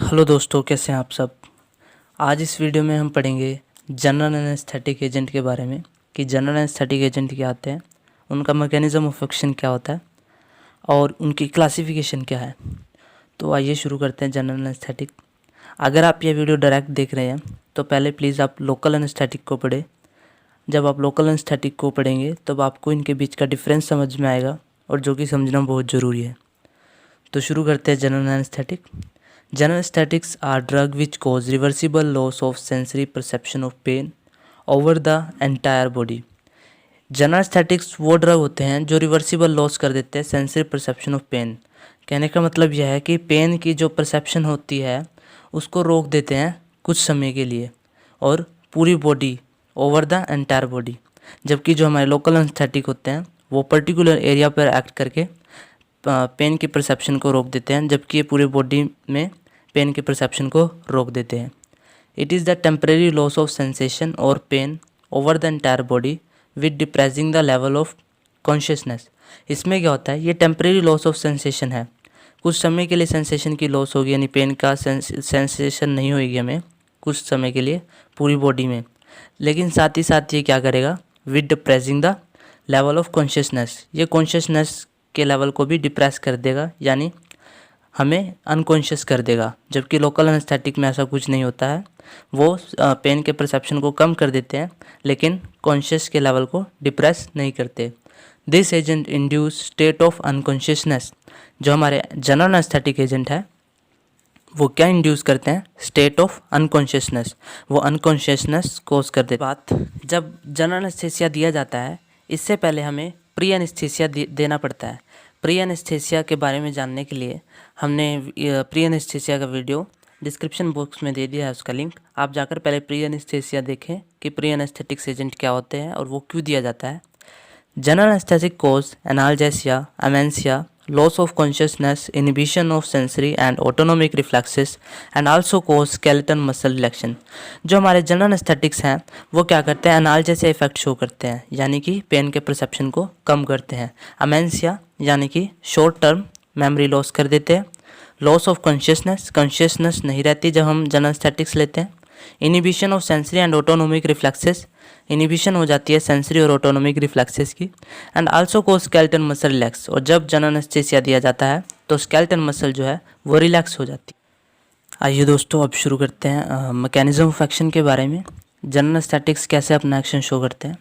Hello दोस्तों, कैसे हैं आप सब। आज इस वीडियो में हम पढ़ेंगे जनरल एनेस्थेटिक एजेंट के बारे में कि जनरल एनेस्थेटिक एजेंट क्या आते हैं, उनका मैकेनिज्म ऑफ एक्शन क्या होता है और उनकी क्लासिफिकेशन क्या है। तो आइए शुरू करते हैं जनरल एनेस्थेटिक। अगर आप ये वीडियो डायरेक्ट देख रहे हैं तो पहले प्लीज़ आप लोकल एनेस्थेटिक को पढ़ें। जब आप लोकल एनेस्थेटिक को पढ़ेंगे तब आपको इनके बीच का डिफरेंस समझ में आएगा और जो कि समझना बहुत ज़रूरी है। तो शुरू करते हैं general anaesthetic. General anesthetics are drugs which cause reversible loss of sensory perception of pain over the entire body. General aesthetics वो ड्रग होते हैं जो रिवर्सिबल लॉस कर देते हैं सेंसरी परसेप्शन ऑफ पेन। कहने का मतलब यह है कि पेन की जो परसेप्शन होती है उसको रोक देते हैं कुछ समय के लिए और पूरी body, over the entire body. जबकि जो हमारे लोकल एस्थेटिक होते हैं वो पर्टिकुलर एरिया पर एक्ट करके पेन की परसेप्शन को रोक देते हैं, जबकि ये पूरी बॉडी में पेन के परसेप्शन को रोक देते हैं। It is the temporary loss of sensation और pain over the entire body with depressing the level of consciousness. इसमें क्या होता है, ये टेम्परेरी लॉस ऑफ सेंसेशन है। कुछ समय के लिए सेंसेशन की लॉस होगी, यानी पेन का सेंसेशन नहीं होगी हमें कुछ समय के लिए पूरी बॉडी में, लेकिन साथ ही साथ ये क्या करेगा, with depressing the level of consciousness, ये कॉन्शियसनेस के लेवल को भी डिप्रेस कर देगा, यानी हमें अनकॉन्शियस कर देगा। जबकि लोकल एनेस्थेटिक में ऐसा कुछ नहीं होता है, वो पेन के परसेप्शन को कम कर देते हैं लेकिन कॉन्शियस के लेवल को डिप्रेस नहीं करते। This agent induce state of unconsciousness. जो हमारे जनरल एनेस्थेटिक एजेंट है वो क्या इंड्यूस करते हैं, स्टेट ऑफ अनकॉन्शियसनेस। वो अनकॉन्शियसनेस कोज कर देते। बात जब जनरल एनेस्थीसिया दिया जाता है इससे पहले हमें प्री एनेस्थीसिया देना पड़ता है। प्री एनेस्थीसिया के बारे में जानने के लिए हमने प्री एनेस्थीसिया का वीडियो डिस्क्रिप्शन बॉक्स में दे दिया है, उसका लिंक आप जाकर पहले प्री एनेस्थीसिया देखें कि प्री एनेस्थेटिक्स एजेंट क्या होते हैं और वो क्यों दिया जाता है। General anaesthetic causes analgesia, amnesia, loss of consciousness, inhibition of sensory and autonomic reflexes and also cause skeletal muscle relaxation। जो हमारे जनरल एस्थेटिक्स हैं वो क्या करते हैं, एनाल्जेसिया इफेक्ट शो करते हैं, यानी कि पेन के परसेप्शन को कम करते हैं। अमेंसिया यानी कि शॉर्ट टर्म मेमोरी लॉस कर देते हैं। लॉस ऑफ कॉन्शियसनेस, कॉन्शियसनेस नहीं रहती जब हम जनरल एस्थेटिक्स लेते हैं। Inhibition of sensory and autonomic reflexes, inhibition हो जाती है सेंसरी और ऑटोनोमिक रिफ्लेक्सेस की। एंड आल्सो को स्केलेटन मसल रिलैक्स, और जब जनरल एनेस्थीसिया दिया जाता है तो स्केलेटन मसल जो है वो रिलैक्स हो जाती है। आइए दोस्तों अब शुरू करते हैं मैकेनिज्म ऑफ एक्शन के बारे में। जनरल एनेस्थेटिक्स कैसे अपना एक्शन शो करते हैं।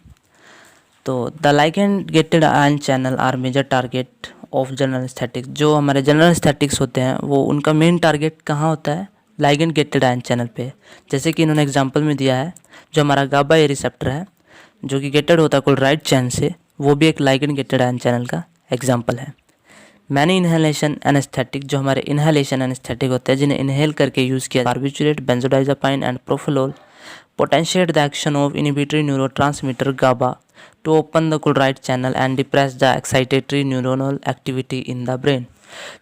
तो the ligand gated ion channel are major target of general anaesthetics. जो हमारे जनरल एनेस्थेटिक्स होते हैं वो उनका मेन टारगेट कहाँ होता है, लाइगेंड गेटेड आयन चैनल पे। जैसे कि इन्होंने एग्जांपल में दिया है जो हमारा गाबा ए रिसेप्टर है जो कि गेटेड होता है क्लोराइड चैन से, वो भी एक लाइगेंड गेटेड आयन चैनल का एग्जांपल है। मैनी इनहेलेशन एनेस्थेटिक, जो हमारे इनहेलेशन एनेस्थेटिक होते हैं जिन्हें इनहेल करके यूज़ किया, barbiturate, benzodiazepine and propofol potentiate the action of inhibitory neurotransmitter GABA to open the chloride channel and depress the excitatory neuronal activity in the brain.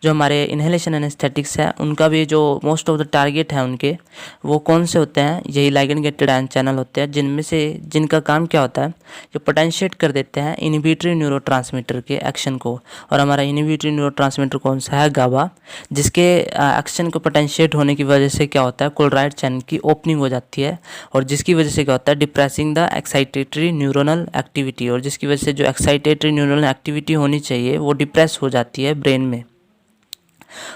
जो हमारे inhalation anaesthetics है उनका भी जो मोस्ट ऑफ द टारगेट है उनके वो कौन से होते हैं, यही लाइगेंड गेटेड आयन चैनल होते हैं जिनमें से जिनका काम क्या होता है, जो पोटेंशिएट कर देते हैं इनहिबिटरी न्यूरोट्रांसमीटर के एक्शन को। और हमारा इनहिबिटरी न्यूरोट्रांसमीटर कौन सा है, गाबा, जिसके एक्शन को पोटेंशिएट होने की वजह से क्या होता है, क्लोराइड चैनल की ओपनिंग हो जाती है और जिसकी वजह से क्या होता है, depressing the excitatory neuronal activity, और जिसकी वजह से जो एक्साइटेटरी न्यूरोनल एक्टिविटी होनी चाहिए वो डिप्रेस हो जाती है ब्रेन में।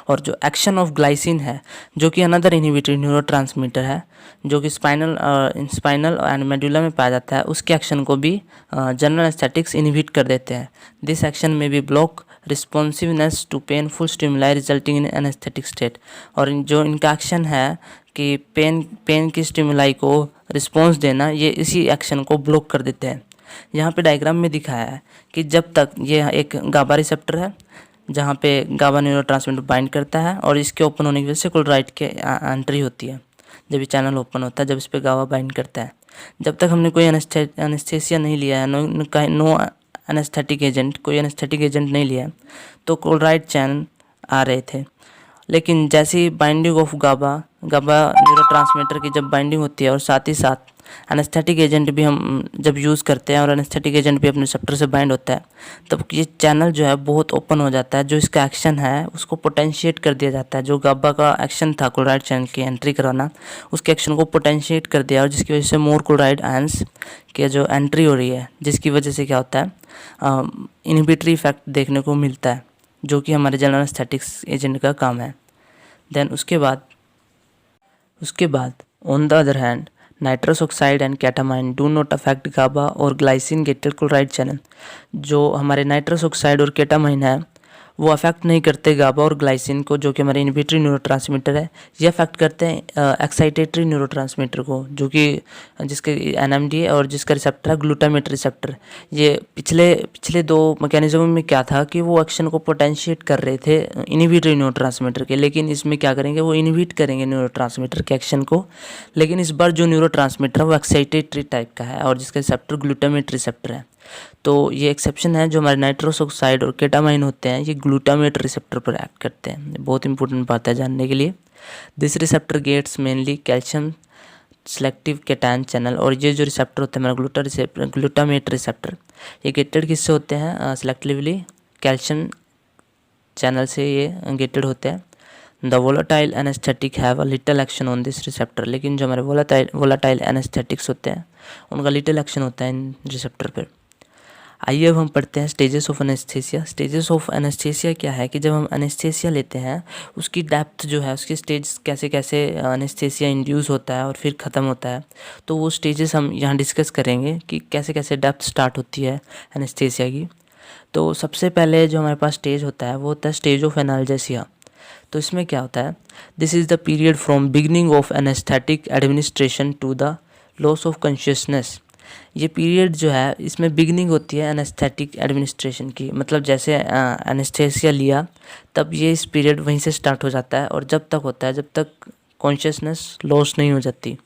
और जो एक्शन ऑफ ग्लाइसिन है जो कि अनदर इनहिबिटरी न्यूरोट्रांसमीटर है जो कि स्पाइनल एंड मेडुला में पाया जाता है, उसके एक्शन को भी जनरल एनेस्थेटिक्स इनहिबिट कर देते हैं। दिस एक्शन में भी block responsiveness to painful stimuli resulting in anaesthetic state. और जो इनका एक्शन है कि पेन की स्टिमुलाई को रिस्पॉन्स देना, ये इसी एक्शन को ब्लॉक कर देते हैं। यहाँ पे डायग्राम में दिखाया है कि जब तक ये एक गाबा रिसेप्टर है जहाँ पे गाबा न्यूरोट्रांसमीटर बाइंड करता है और इसके ओपन होने की वजह से क्लोराइड के एंट्री होती है, जब ये चैनल ओपन होता है, जब इस पे गाबा बाइंड करता है। जब तक हमने कोई एनेस्थीसिया नहीं लिया है, नो एनेस्थेटिक एजेंट, कोई एनेस्थेटिक एजेंट नहीं लिया है, तो क्लोराइड चैनल आ रहे थे। लेकिन जैसी बाइंडिंग ऑफ गाबा न्यूरोट्रांसमीटर की जब बाइंडिंग होती है और साथ ही साथ एनेस्थेटिक एजेंट भी हम जब यूज़ करते हैं और एनेस्थेटिक एजेंट भी अपने रिसेप्टर से बाइंड होता है, तब ये चैनल जो है बहुत ओपन हो जाता है। जो इसका एक्शन है उसको पोटेंशिएट कर दिया जाता है। जो गाबा का एक्शन था क्लोराइड चैनल की एंट्री कराना, उसके एक्शन को पोटेंशिएट कर दिया, और जिसकी वजह से मोर क्लोराइड आयंस की जो एंट्री हो रही है, जिसकी वजह से क्या होता है, इनहिबिटरी इफेक्ट देखने को मिलता है, जो कि हमारे जनरल एनेस्थेटिक्स एजेंट का काम है। देन उसके बाद on the other hand nitrous oxide and ketamine do not affect GABA और ग्लाइसिन गेटेड क्लोराइड चैनल। जो हमारे नाइट्रस ऑक्साइड और कैटामाइन है वो अफेक्ट नहीं करते गाबा और ग्लाइसिन को, जो कि हमारे इनहिबिटरी न्यूरोट्रांसमीटर है। ये अफेक्ट करते हैं एक्साइटेटरी न्यूरोट्रांसमीटर को, जो कि जिसके एनएमडी है और जिसका रिसेप्टर है ग्लूटामेट रिसेप्टर। ये पिछले दो मैकेनिज्म में क्या था कि वो एक्शन को पोटेंशिएट कर रहे थे इनहिबिटरी न्यूरोट्रांसमीटर के, लेकिन इसमें क्या करेंगे, वो इनहिबिट करेंगे न्यूरोट्रांसमीटर के एक्शन को। लेकिन इस बार जो न्यूरोट्रांसमीटर है वो एक्साइटेटरी टाइप का है और जिसका रिसेप्टर ग्लूटामेट रिसेप्टर है। तो ये एक्सेप्शन है, जो हमारे नाइट्रस ऑक्साइड और केटामाइन होते हैं ये ग्लूटामेट रिसेप्टर पर एक्ट करते हैं। बहुत इंपॉर्टेंट बात है जानने के लिए। This receptor gates mainly calcium selective cation channel, और ये जो रिसेप्टर होते हैं हमारा ग्लूटामेट रिसेप्टर, ये गेटेड किससे होते हैं, सेलेक्टिवली कैल्शियम चैनल से ये गेटेड होते हैं। The volatile anaesthetic have a little action on this receptor, लेकिन जो हमारे वोलाटाइल एनेस्थेटिक्स होते हैं उनका लिटिल एक्शन होता है इन रिसेप्टर पर। आइए अब हम पढ़ते हैं stages of anaesthesia. Stages of anaesthesia क्या है कि जब हम एनेस्थीसिया लेते हैं उसकी डेप्थ जो है, उसके स्टेज कैसे कैसे एनेस्थीसिया इंड्यूस होता है और फिर ख़त्म होता है, तो वो स्टेजेस हम यहाँ डिस्कस करेंगे कि कैसे कैसे डेप्थ स्टार्ट होती है एनेस्थीसिया की। तो सबसे पहले जो हमारे पास स्टेज होता है वो होता है स्टेज ऑफ एनाल्जेसिया। तो इसमें क्या होता है, this is the period from beginning of anaesthetic administration to the loss of consciousness. ये पीरियड जो है इसमें बिगनिंग होती है एनेस्थेटिक एडमिनिस्ट्रेशन की, मतलब जैसे एनेस्थेसिया लिया तब ये इस पीरियड वहीं से स्टार्ट हो जाता है और जब तक होता है जब तक कॉन्शियसनेस लॉस नहीं हो जाती।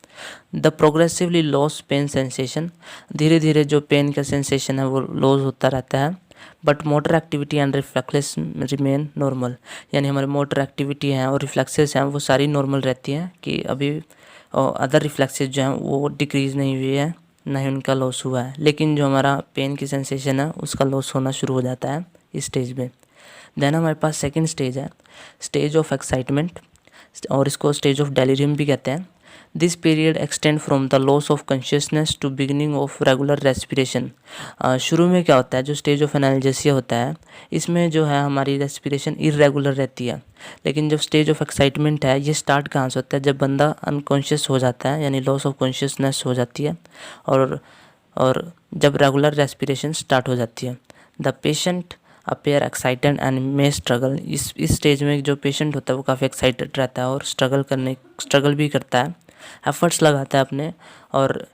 The progressively loss pain sensation, धीरे धीरे जो पेन का सेंसेशन है वो लॉस होता रहता है। But motor activity and reflexes remain normal, यानी हमारे मोटर एक्टिविटी हैं और रिफ्लेक्सेस हैं वो सारी नॉर्मल रहती हैं, कि अभी अदर रिफ्लेक्सेस जो हैं वो डिक्रीज़ नहीं हुई है, ना ही उनका लॉस हुआ है। लेकिन जो हमारा पेन की सेंसेशन है उसका लॉस होना शुरू हो जाता है इस स्टेज में। देन हमारे पास सेकंड स्टेज है स्टेज ऑफ एक्साइटमेंट, और इसको स्टेज ऑफ डेलीरियम भी कहते हैं। This period extend from the loss of consciousness to beginning of regular respiration. शुरू में क्या होता है, जो स्टेज ऑफ एनाल्जेसिया होता है इसमें जो है हमारी रेस्पिरेशन इरेगुलर रहती है। लेकिन जब स्टेज ऑफ एक्साइटमेंट है ये स्टार्ट कहाँ से होता है, जब बंदा अनकॉन्शियस हो जाता है, यानी लॉस ऑफ कॉन्शियसनेस हो जाती है, और जब रेगुलर रेस्पिरेशन स्टार्ट हो जाती है। The patient appear excited and may struggle. इस स्टेज में जो पेशेंट होता है वो काफ़ी एक्साइटेड रहता है और स्ट्रगल भी करता है, एफर्ट्स लगाता है अपने। और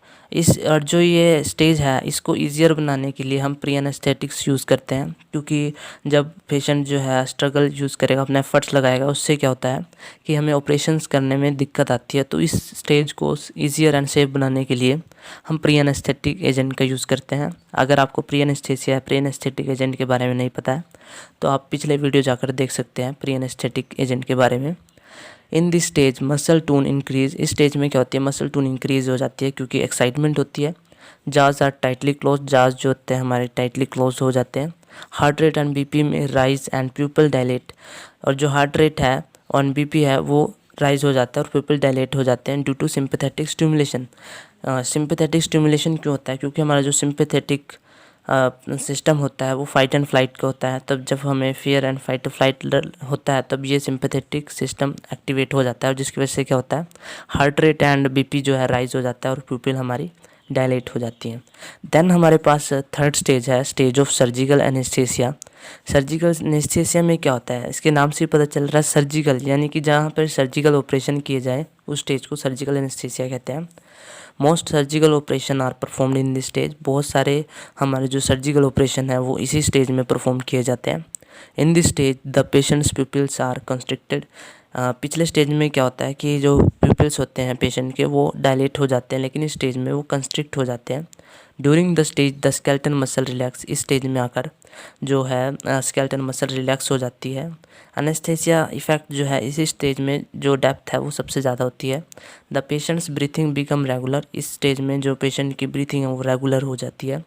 जो ये स्टेज है इसको ईजियर बनाने के लिए हम प्री एनेस्थेटिक्स यूज़ करते हैं, क्योंकि जब पेशेंट जो है स्ट्रगल यूज़ करेगा, अपने एफर्ट्स लगाएगा, उससे क्या होता है कि हमें ऑपरेशंस करने में दिक्कत आती है। तो इस स्टेज को ईजियर एंड सेफ बनाने के लिए हम प्री एनेस्थेटिक एजेंट का यूज़ करते हैं। अगर आपको pre anaesthesia pre anaesthetic agent के बारे में नहीं पता है तो आप पिछले वीडियो जाकर देख सकते हैं प्री एनेस्थेटिक एजेंट के बारे में। In this stage muscle tone increase. इस स्टेज में क्या होती है, मसल टून इंक्रीज हो जाती है क्योंकि एक्साइटमेंट होती है। जाज आर टाइटली क्लोज, जाज जो होते हैं हमारे टाइटली क्लोज हो जाते हैं। हार्ट रेट एंड बीपी में राइज एंड प्यूपल डायलेट, और जो हार्ट रेट है और बीपी है वो राइज हो जाता है और प्यूपल डायलेट हो जाते हैं due to sympathetic stimulation. Sympathetic stimulation क्यों होता है, क्योंकि हमारा जो सिंपैथेटिक सिस्टम होता है वो फाइट एंड फ्लाइट का होता है। तब जब हमें फियर एंड फाइट फ्लाइट होता है तब ये सिंपैथेटिक सिस्टम एक्टिवेट हो जाता है, और जिसकी वजह से क्या होता है हार्ट रेट एंड बीपी जो है राइज हो जाता है और प्यूपिल हमारी डायलेट हो जाती है। देन हमारे पास थर्ड स्टेज है stage of surgical anaesthesia. Surgical anaesthesia में क्या होता है, इसके नाम से ही पता चल रहा है सर्जिकल, यानी कि जहाँ पर सर्जिकल ऑपरेशन किए जाए उस स्टेज को सर्जिकल एनेस्थीसिया कहते हैं। Most surgical operation are performed in this stage. बहुत सारे हमारे जो सर्जिकल ऑपरेशन है वो इसी स्टेज में परफॉर्म किए जाते हैं। In this stage the patient's pupils are constricted, पिछले स्टेज में क्या होता है कि जो प्यूपिल्स होते हैं पेशेंट के वो डायलेट हो जाते हैं, लेकिन इस स्टेज में वो कंस्ट्रिक्ट हो जाते हैं। During the stage the skeleton muscle relax, इस स्टेज में आकर जो है स्केलेटन मसल रिलैक्स हो जाती है। एनेस्थेसिया इफेक्ट जो है इसी स्टेज में जो डेप्थ है वो सबसे ज़्यादा होती है। The patients breathing become regular, इस स्टेज में जो पेशेंट की ब्रीथिंग है वो रेगुलर हो जाती है।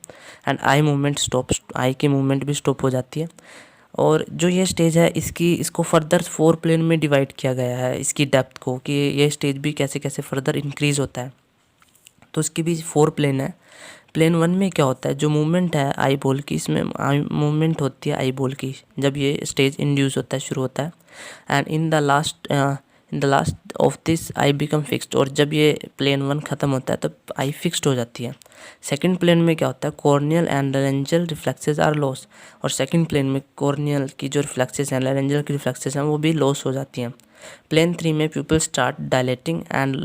एंड आई मूवमेंट स्टॉप, आई की मूवमेंट भी स्टॉप हो जाती है। और जो ये स्टेज है इसको फर्दर 4 प्लेन में डिवाइड किया गया है, इसकी डेप्थ को, कि ये स्टेज भी कैसे कैसे फर्दर इंक्रीज़ होता है। तो इसकी भी 4 प्लेन है। प्लेन 1 में क्या होता है, जो मूवमेंट है आई बॉल की, इसमें मूवमेंट होती है आई बॉल की जब ये स्टेज इंड्यूस होता है, शुरू होता है। And in the last of this I become fixed, और जब ये प्लेन 1 ख़त्म होता है तब आई फिक्स्ड हो जाती है। सेकंड प्लेन में क्या होता है, corneal and laryngeal reflexes are loss, और सेकंड प्लेन में कॉर्नियल की जो रिफ्लेक्सेस हैं, लैरेंजियल की रिफ्लेक्सेस हैं, वो भी लॉस हो जाती हैं। प्लेन 3 में pupil start dilating and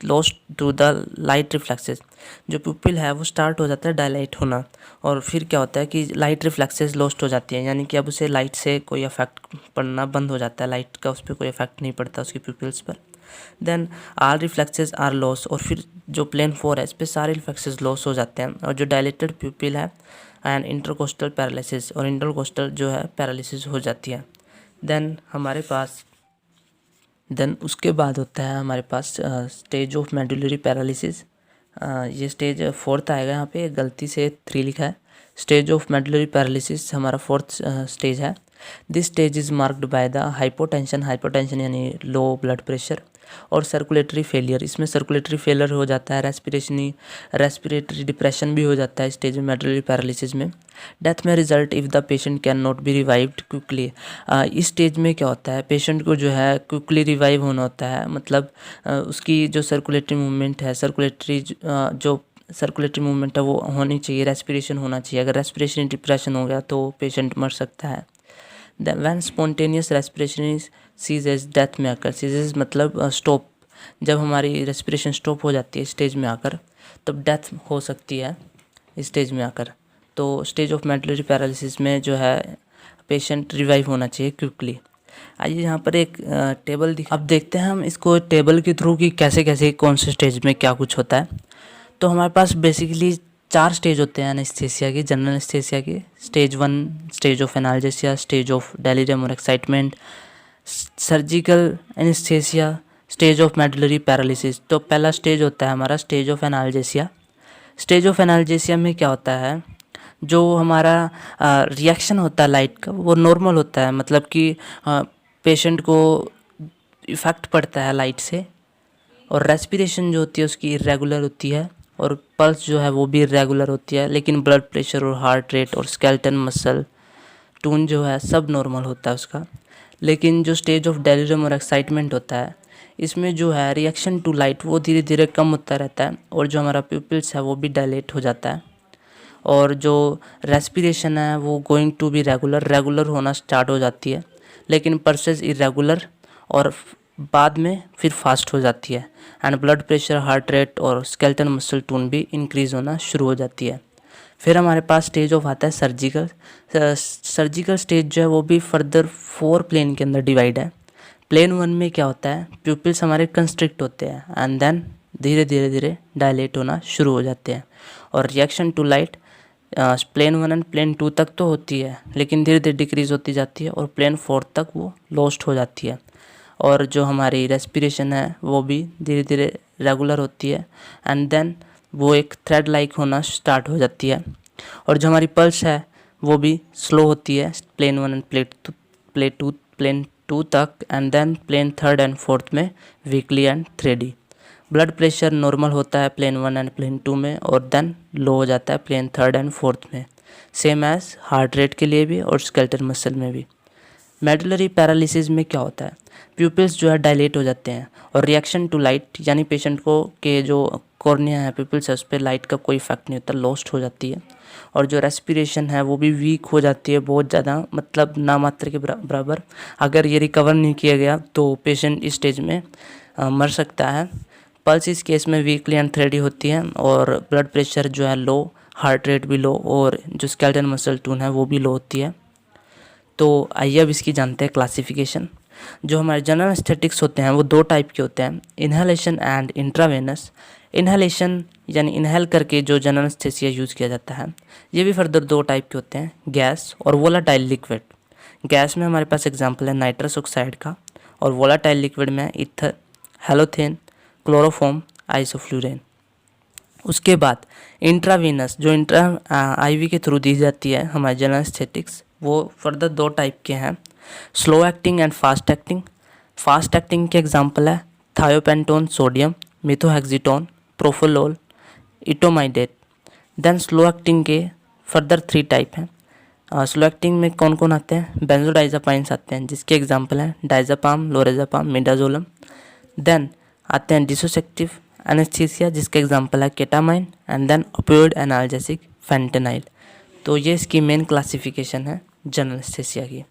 lost to the light reflexes, जो प्यूपिल है वो स्टार्ट हो जाता है डायलाइट होना, और फिर क्या होता है कि लाइट रिफ्लेक्सेस लॉस्ट हो जाती है, यानी कि अब उसे लाइट से कोई इफेक्ट पड़ना बंद हो जाता है, लाइट का उस पर कोई इफेक्ट नहीं पड़ता उसकी प्यूपिल्स पर। Then all reflexes are loss, और फिर जो प्लेन 4 है इस पर सारे रिफ्लेक्सेस लॉस हो जाते हैं, और जो डायलेटेड प्यूपिल है एंड इंटरकोस्टल पैरालिसिस, और इंटरकोस्टल जो है पैरालिसिस हो जाती है। देन उसके बाद होता है हमारे पास स्टेज ऑफ मेडुलरी पैरालिसिस। ये स्टेज 4th आएगा, यहाँ पे गलती से 3 लिखा है। स्टेज ऑफ मेडुलरी पैरालिसिस हमारा 4th स्टेज है। This stage is marked by the hypotension यानी लो ब्लड प्रेशर, और सर्कुलेटरी फेलियर, इसमें सर्कुलेटरी फेलियर हो जाता है, रेस्पिरेटरी डिप्रेशन भी हो जाता है स्टेज मेडुलरी पैरालिसिस में। डेथ में result if the patient can not be revived quickly, इस स्टेज में क्या होता है, पेशेंट को जो है क्विकली रिवाइव होना होता है, मतलब उसकी जो सर्कुलेटरी मूवमेंट है, सर्कुलेटरी मूवमेंट है वो होनी चाहिए, रेस्पिरेशन होना चाहिए। अगर रेस्पिरेशन डिप्रेशन हो गया तो पेशेंट मर सकता है। When spontaneous respiration is ceases, death में आकर, सीजेस मतलब स्टॉप, जब हमारी रेस्पिरेशन स्टॉप हो जाती है स्टेज में आकर तब डेथ हो सकती है स्टेज में आकर। तो स्टेज ऑफ मेडुलरी पैरालिसिस में जो है पेशेंट रिवाइव होना चाहिए क्विकली। आइए यहाँ पर एक टेबल अब देखते हैं हम इसको टेबल के थ्रू कि कैसे कैसे कौन से स्टेज में क्या कुछ होता है। तो हमारे पास बेसिकली 4 स्टेज होते हैं एनेस्थीसिया की, जनरल एनेस्थीसिया की। Stage 1 stage of analgesia, stage of delirium और excitement, surgical anaesthesia, stage of medullary paralysis. तो पहला स्टेज होता है हमारा stage of analgesia. Stage of analgesia में क्या होता है, जो हमारा रिएक्शन होता है लाइट का वो नॉर्मल होता है, मतलब कि पेशेंट को इफ़ेक्ट पड़ता है लाइट से, और रेस्पिरेशन जो होती है उसकी इरेगुलर होती है, और पल्स जो है वो भी इरेगुलर होती है, लेकिन ब्लड प्रेशर और हार्ट रेट और स्केलेटन मसल टून जो है सब नॉर्मल होता है उसका। लेकिन जो स्टेज ऑफ डेलिरियम और एक्साइटमेंट होता है इसमें जो है रिएक्शन टू लाइट वो धीरे धीरे कम होता रहता है, और जो हमारा प्यूपिल्स है वो भी डायलेट हो जाता है, और जो रेस्पिरेशन है वो गोइंग टू बी रेगुलर होना स्टार्ट हो जाती है, लेकिन परसेस इरेगुलर और बाद में फिर फास्ट हो जाती है। And blood pressure, heart rate और स्केलेटन मसल टोन भी इंक्रीज़ होना शुरू हो जाती है। फिर हमारे पास स्टेज ऑफ आता है सर्जिकल स्टेज जो है वो भी फर्दर 4 प्लेन के अंदर डिवाइड है। प्लेन 1 में क्या होता है, प्यूपिल्स हमारे कंस्ट्रिक्ट होते हैं एंड देन धीरे धीरे डायलेट होना शुरू हो जाते हैं, और reaction to light plane 1 and plane 2 तक तो होती है, लेकिन धीरे धीरे डिक्रीज़ होती जाती है, और प्लेन 4 तक वो लॉस्ट हो जाती है। और जो हमारी रेस्पिरेशन है वो भी धीरे धीरे रेगुलर होती है, एंड देन वो एक थ्रेड लाइक होना स्टार्ट हो जाती है। और जो हमारी पल्स है वो भी स्लो होती है प्लेन 1 एंड प्लेन 2 तक, and then plane 3rd and 4th में weekly and 3D। Blood pressure normal होता है प्लेन 1 एंड प्लेन 2 में, और देन लो हो जाता है प्लेन 3rd एंड 4th में, सेम एज हार्ट रेट के लिए भी और स्केलेटल मसल में भी। मेडुलरी पैरालिसिस में क्या होता है, प्यूपिल्स जो है डायलेट हो जाते हैं, और रिएक्शन टू लाइट यानी पेशेंट को के जो कॉर्निया है प्यूपिल्स है उस पर लाइट का कोई इफेक्ट नहीं होता, लॉस्ट हो जाती है। और जो रेस्पिरेशन है वो भी वीक हो जाती है बहुत ज़्यादा, मतलब नामात्र के बराबर। अगर ये रिकवर नहीं किया गया तो पेशेंट इस स्टेज में मर सकता है। पल्स इस केस में वीकली एंड 3D होती है, और ब्लड प्रेशर जो है लो, हार्ट रेट भी लो, और जो स्केलेटल मसल टोन है वो भी लो होती है। तो आइए अब इसकी जानते हैं क्लासिफिकेशन। जो हमारे जनरल एनेस्थेटिक्स होते हैं वो दो टाइप के होते हैं, इन्हेलेशन एंड इंट्रावेनस। इन्हेलेशन यानी इन्हेल करके जो जनरल एनेस्थेसिया यूज़ किया जाता है, ये भी फर्दर दो टाइप के होते हैं, गैस और वोलाटाइल लिक्विड। गैस में हमारे पास एग्जांपल है नाइट्रस ऑक्साइड का, और वोलाटाइल लिक्विड में ईथर, हेलोथेन, क्लोरोफॉर्म, आइसोफ्लूरेन। उसके बाद इंट्रावेनस जो आईवी के थ्रू दी जाती है हमारे जनरल एनेस्थेटिक्स, वो फर्दर दो टाइप के हैं, slow acting and fast acting. Fast acting के एग्जांपल है thiopentone sodium, methohexitone, propofol, etomidate. Then slow acting के फर्दर 3 टाइप हैं। स्लो एक्टिंग में कौन कौन आते हैं, बेंजोडाइजापाइंस आते हैं, जिसके एग्जांपल हैं डाइजापाम, लोरेजापाम, मिडाजोलम। देन आते हैं डिसोसेक्टिव एनेस्थीसिया, जिसके एग्जांपल है ketamine, and then opioid analgesic fentanyl. तो ये इसकी मेन क्लासिफिकेशन है जनरल एनेस्थीसिया की।